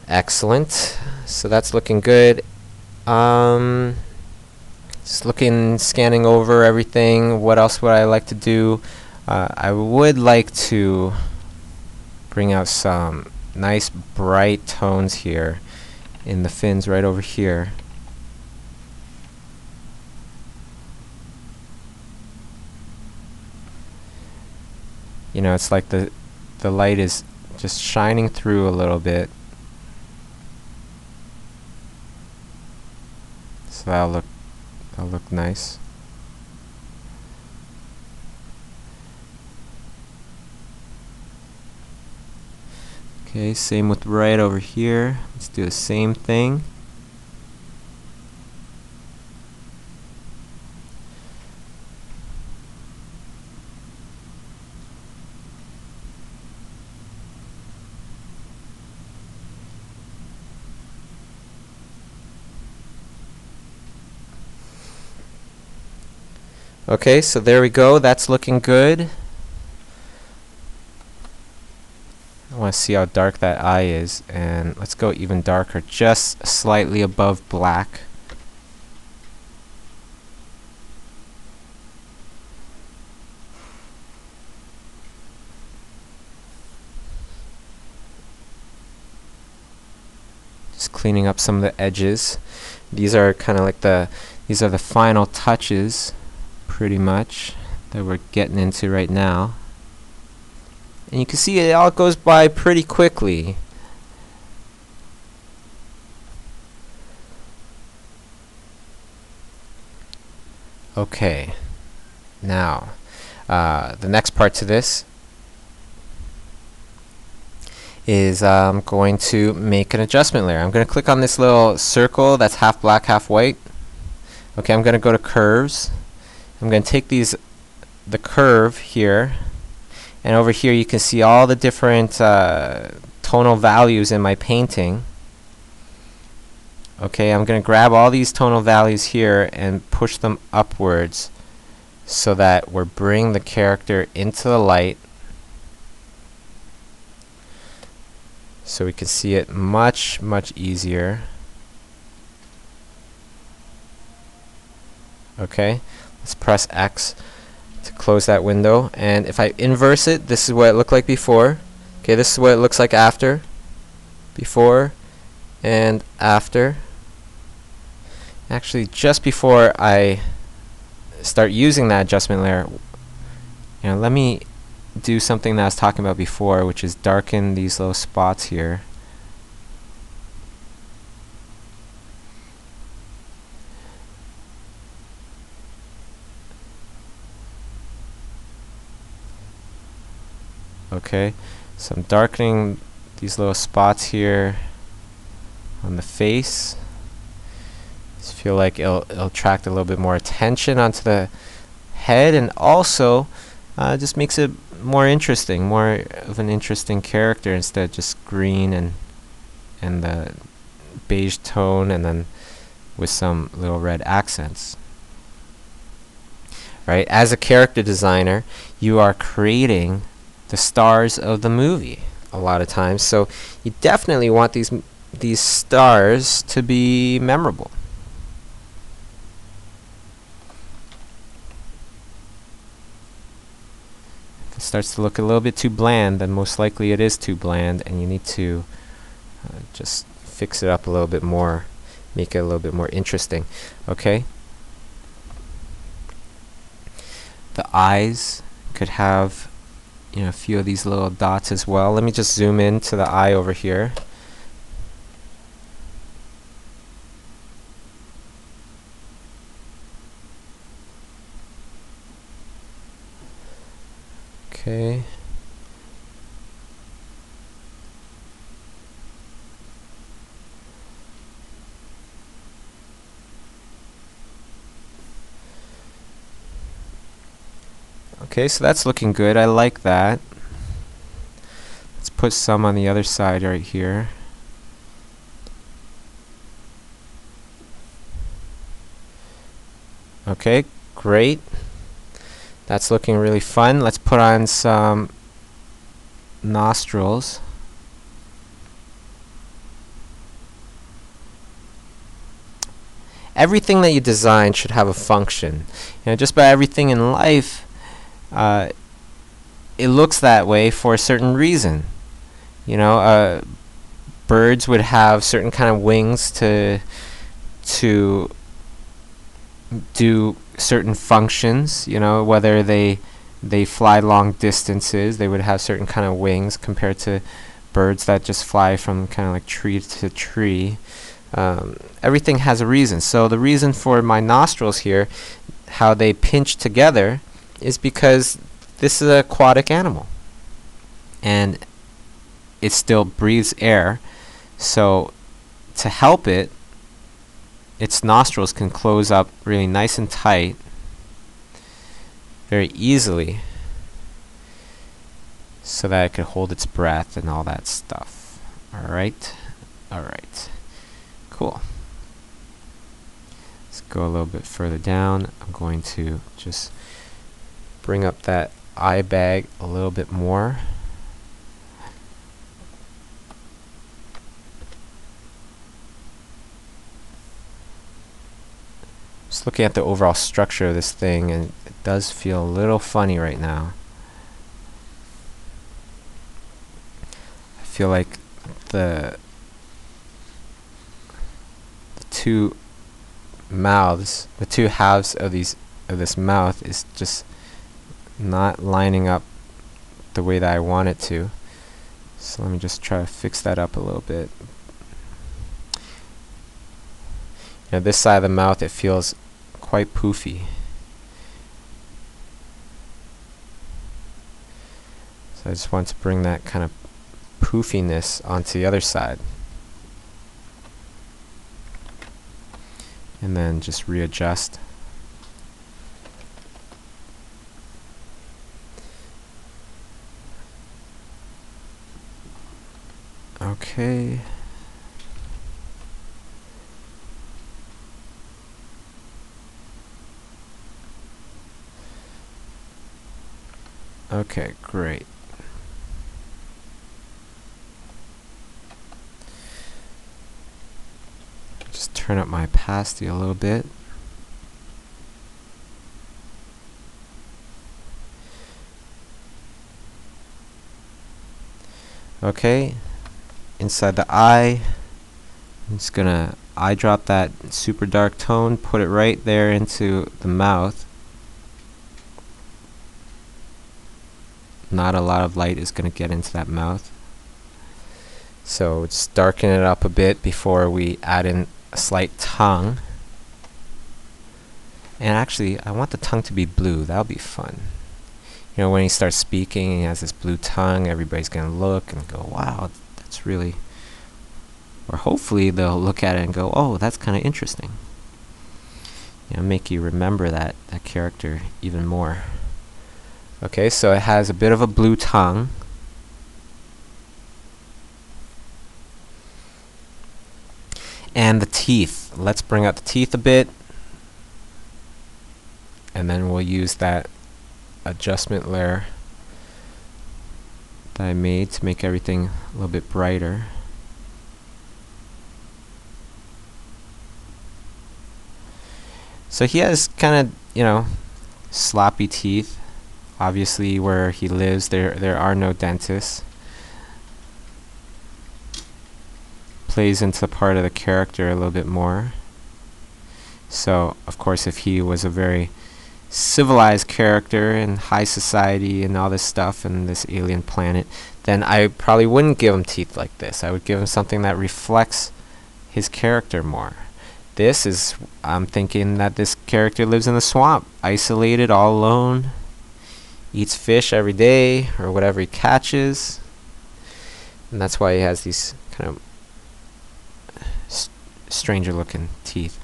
Excellent. So that's looking good. Just scanning over everything. What else would I like to do? I would like to bring out some nice bright tones here in the fins right over here. You know, it's like the light is just shining through a little bit. So that'll look nice. Okay, same with right over here. Let's do the same thing. Okay, so there we go. That's looking good. I want to see how dark that eye is, and let's go even darker, just slightly above black. Just cleaning up some of the edges. These are kind of like these are the final touches, pretty much, that we're getting into right now. And you can see it all goes by pretty quickly. Okay, now the next part to this is I'm going to make an adjustment layer. I'm going to click on this little circle that's half black, half white. Okay, I'm going to go to curves. I'm going to take the curve here, and over here you can see all the different tonal values in my painting. Okay, I'm going to grab all these tonal values here and push them upwards so that we're bringing the character into the light so we can see it much easier. Okay, let's press X to close that window, and if I inverse it, this is what it looked like before. Okay, this is what it looks like after, before and after. Actually, just before I start using that adjustment layer, let me do something that I was talking about before, which is darken these little spots here. Okay, so I'm darkening these little spots here on the face. Just feel like it'll attract a little bit more attention onto the head, and also just makes it more interesting, more of an interesting character instead of just green and the beige tone, and then with some little red accents. Right? As a character designer, you are creating the stars of the movie a lot of times, so you definitely want these stars to be memorable. If it starts to look a little bit too bland, then most likely it is too bland, and you need to just fix it up a little bit more, make it a little bit more interesting. Okay? The eyes could have a few of these little dots as well. Let me just zoom in to the eye over here. Okay. Okay, so that's looking good. I like that. Let's put some on the other side right here. Okay, great. That's looking really fun. Let's put on some nostrils. everything that you design should have a function. You know, just about everything in life, it looks that way for a certain reason. You know, birds would have certain kind of wings to do certain functions. You know, whether they fly long distances, they would have certain kind of wings compared to birds that just fly from kind of like tree to tree. Everything has a reason. So the reason for my nostrils here, how they pinch together, is because this is an aquatic animal and it still breathes air. So to help it, its nostrils can close up really nice and tight very easily so that it could hold its breath and all that stuff. Alright? Alright. Cool. Let's go a little bit further down. I'm going to just bring up that eye bag a little bit more. Just looking at the overall structure of this thing, and it does feel a little funny right now. I feel like the two mouths, the two halves of this mouth is just not lining up the way that I want it to. So let me just try to fix that up a little bit. You know, this side of the mouth, it feels quite poofy. So I just want to bring that kind of poofiness onto the other side. And then just readjust. Okay. Okay, great. Just turn up my opacity a little bit. Okay, inside the eye, I'm just gonna eye drop that super dark tone, put it right there into the mouth. Not a lot of light is going to get into that mouth. So just darken it up a bit before we add in a slight tongue. And actually, I want the tongue to be blue. That'll be fun. You know, when he starts speaking and he has this blue tongue, everybody's going to look and go, wow, that's really... Or hopefully they'll look at it and go, oh, that's kind of interesting. You know, make you remember that character even more. Okay, so it has a bit of a blue tongue. And the teeth. Let's bring out the teeth a bit. And then we'll use that adjustment layer that I made to make everything a little bit brighter. So he has kind of, you know, sloppy teeth. Obviously, where he lives, there are no dentists. Plays into the part of the character a little bit more. So, of course, if he was a very civilized character in high society and all this stuff and this alien planet, then I probably wouldn't give him teeth like this. I would give him something that reflects his character more. This is, I'm thinking that this character lives in the swamp, isolated, all alone. Eats fish every day or whatever he catches, and that's why he has these kind of stranger looking teeth.